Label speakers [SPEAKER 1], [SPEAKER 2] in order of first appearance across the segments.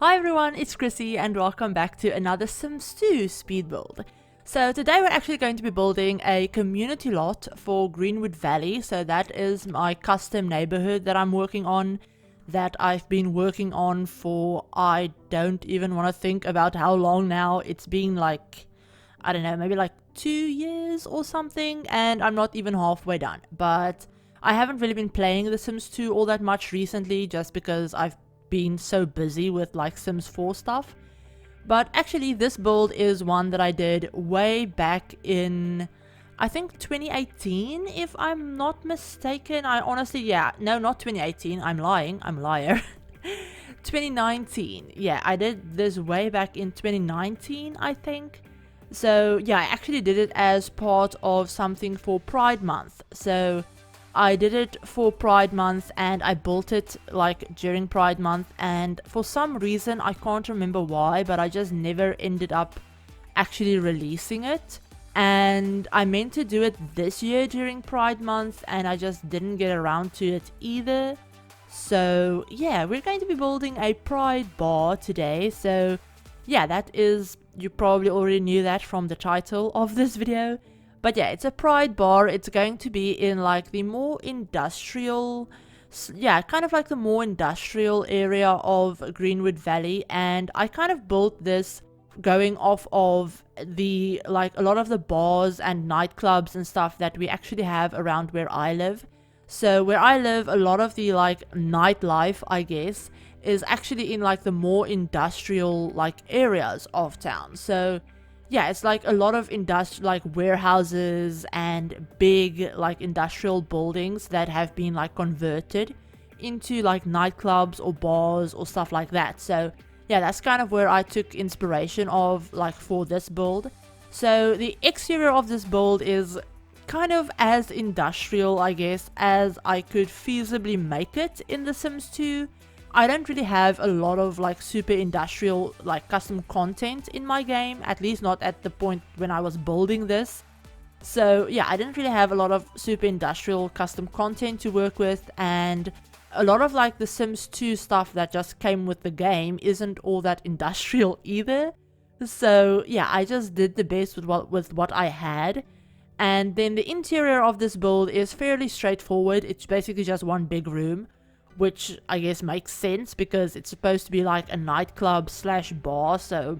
[SPEAKER 1] Hi everyone, it's Chrissie and welcome back to another Sims 2 speed build. So today we're actually going to be building a community lot for Greenwood Valley. So that is my custom neighborhood that I'm working on, that I've been working on for, I don't even want to think about how long now. It's been like, I don't know, maybe like 2 years or something, and I'm not even halfway done. But I haven't really been playing The Sims 2 all that much recently, just because I've been so busy with like Sims 4 stuff. But actually this build is one that I did way back in, I think 2018 if I'm not mistaken. I honestly, no, not 2018, I'm lying, I'm a liar. 2019, yeah, I did this way back in 2019 I think. So yeah, I actually did it as part of something for Pride Month. So I did it for Pride Month and I built it like during Pride Month, and for some reason I can't remember why, but I just never ended up actually releasing it. And I meant to do it this year during Pride Month and I just didn't get around to it either. So yeah, we're going to be building a Pride bar today. So yeah, that is, you probably already knew that from the title of this video. But yeah, it's a Pride bar. It's going to be in like the more industrial, yeah, kind of like the more industrial area of Greenwood Valley. And I kind of built this going off of the, like a lot of the bars and nightclubs and stuff that we actually have around where I live. So where I live, a lot of the like nightlife, I guess, is actually in like the more industrial like areas of town. So yeah, it's like a lot of like warehouses and big like industrial buildings that have been like converted into like nightclubs or bars or stuff like that. So yeah, that's kind of where I took inspiration of like for this build. So the exterior of this build is kind of as industrial, I guess, as I could feasibly make it in The Sims 2. I don't really have a lot of like super industrial like custom content in my game, at least not at the point when I was building this. So yeah, I didn't really have a lot of super industrial custom content to work with, and a lot of like the Sims 2 stuff that just came with the game isn't all that industrial either. So yeah, I just did the best with what I had. And then the interior of this build is fairly straightforward. It's basically just one big room, which I guess makes sense because it's supposed to be like a nightclub slash bar. So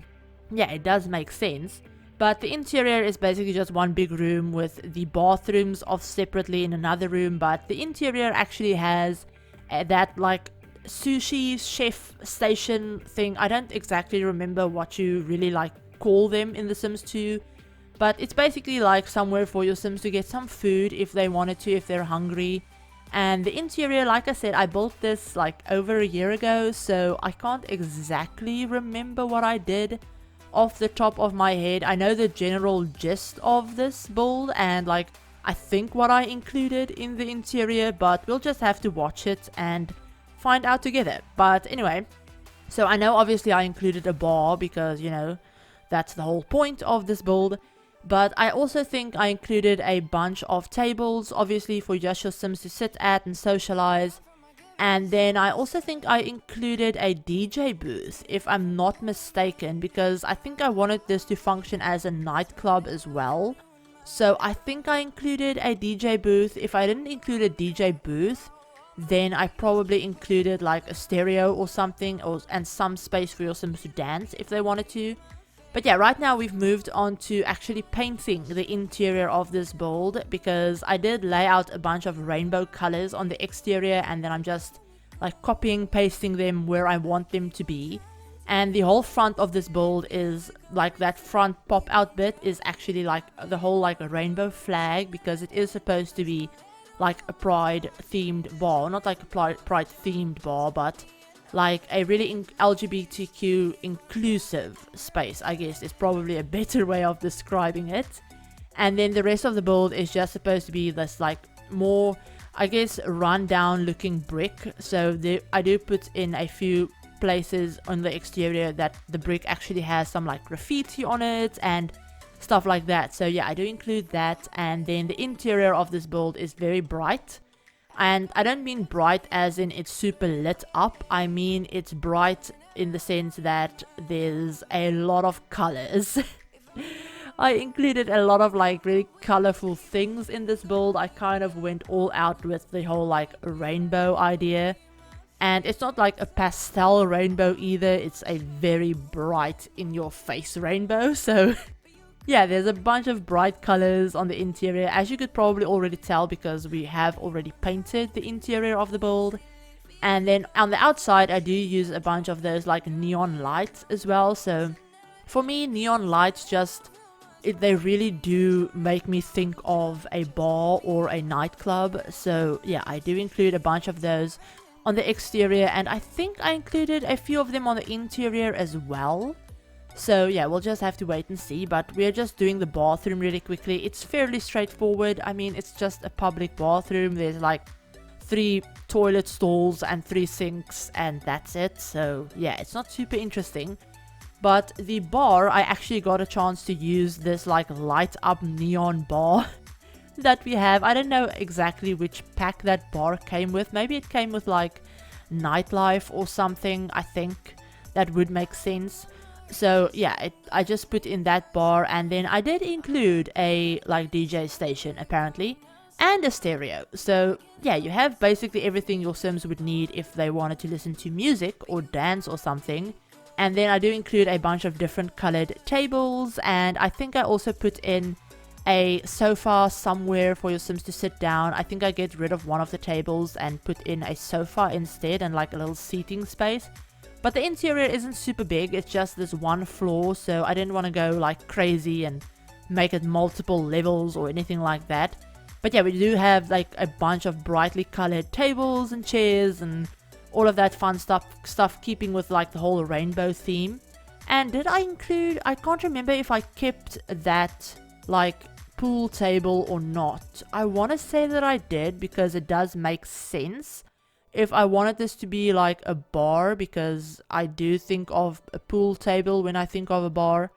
[SPEAKER 1] yeah, it does make sense. But the interior is basically just one big room with the bathrooms off separately in another room. But the interior actually has that like sushi chef station thing. I don't exactly remember what you really like call them in The Sims 2. But it's basically like somewhere for your Sims to get some food if they wanted to, if they're hungry. And the interior, like I said, I built this like over a year ago, so I can't exactly remember what I did off the top of my head. I know the general gist of this build and like I think what I included in the interior, but we'll just have to watch it and find out together. But anyway, so I know obviously I included a bar because, you know, that's the whole point of this build. But I also think I included a bunch of tables, obviously for just your Sims to sit at and socialize. And then I also think I included a DJ booth, if I'm not mistaken, because I think I wanted this to function as a nightclub as well. So I think I included a DJ booth. If I didn't include a DJ booth, then I probably included like a stereo or something, and some space for your Sims to dance if they wanted to. But yeah, right now we've moved on to actually painting the interior of this build, because I did lay out a bunch of rainbow colors on the exterior and then I'm just like copying, pasting them where I want them to be. And the whole front of this build is like that front pop out bit is actually like the whole like a rainbow flag, because it is supposed to be like a pride themed bar. Not like a pride themed bar, but like a really LGBTQ inclusive space, I guess, is probably a better way of describing it. And then the rest of the build is just supposed to be this like more, I guess, run down looking brick. So I do put in a few places on the exterior that the brick actually has some like graffiti on it and stuff like that. So yeah, I do include that. And then the interior of this build is very bright. And I don't mean bright as in it's super lit up. I mean it's bright in the sense that there's a lot of colors. I included a lot of like really colorful things in this build. I kind of went all out with the whole like rainbow idea. And it's not like a pastel rainbow either, it's a very bright in your face rainbow. So yeah, there's a bunch of bright colors on the interior, as you could probably already tell because we have already painted the interior of the build. And then on the outside I do use a bunch of those like neon lights as well. So for me, neon lights they really do make me think of a bar or a nightclub. So yeah, I do include a bunch of those on the exterior, and I think I included a few of them on the interior as well. So yeah, we'll just have to wait and see, but we're just doing the bathroom really quickly. It's fairly straightforward. I mean, it's just a public bathroom. There's like 3 toilet stalls and 3 sinks, and that's it. So yeah, it's not super interesting. But the bar, I actually got a chance to use this like light up neon bar that we have. I don't know exactly which pack that bar came with. Maybe it came with like nightlife or something. I think that would make sense. So yeah, I just put in that bar, and then I did include a like DJ station apparently, and a stereo. So yeah, you have basically everything your Sims would need if they wanted to listen to music or dance or something. And then I do include a bunch of different colored tables, and I think I also put in a sofa somewhere for your Sims to sit down. I think I get rid of one of the tables and put in a sofa instead, and like a little seating space. But the interior isn't super big, it's just this one floor, so I didn't want to go like crazy and make it multiple levels or anything like that. But yeah, we do have like a bunch of brightly colored tables and chairs and all of that fun stuff keeping with like the whole rainbow theme. And did I include, I can't remember if I kept that like pool table or not. I want to say that I did, because it does make sense if I wanted this to be like a bar, because I do think of a pool table when I think of a bar.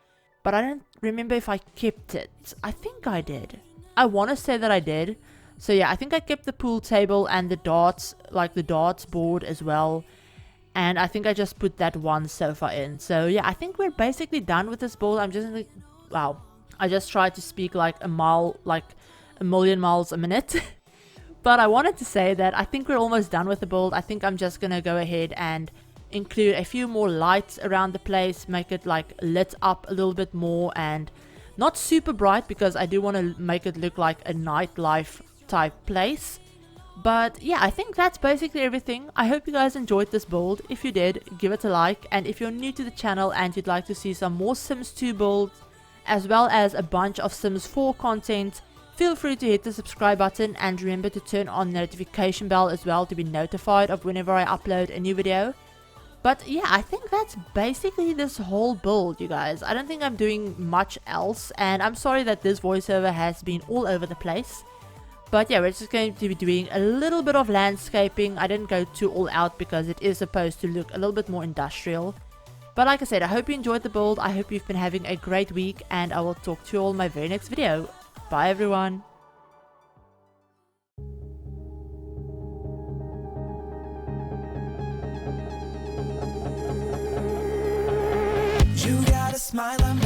[SPEAKER 1] But I don't remember if I kept it. I think I did. I want to say that I did. So yeah, I think I kept the pool table and the darts, like the darts board as well. And I think I just put that one sofa in. So yeah, I think we're basically done with this build. I'm just like, wow. I just tried to speak like a million miles a minute. But I wanted to say that I think we're almost done with the build. I think I'm just gonna go ahead and include a few more lights around the place, make it like lit up a little bit more, and not super bright because I do want to make it look like a nightlife type place. But yeah, I think that's basically everything. I hope you guys enjoyed this build. If you did, give it a like, and if you're new to the channel and you'd like to see some more Sims 2 builds as well as a bunch of Sims 4 content, feel free to hit the subscribe button, and remember to turn on the notification bell as well to be notified of whenever I upload a new video. But yeah, I think that's basically this whole build, you guys. I don't think I'm doing much else, and I'm sorry that this voiceover has been all over the place. But yeah, we're just going to be doing a little bit of landscaping. I didn't go too all out because it is supposed to look a little bit more industrial. But like I said, I hope you enjoyed the build. I hope you've been having a great week, and I will talk to you all in my very next video. Bye everyone.
[SPEAKER 2] You got a smile, I'm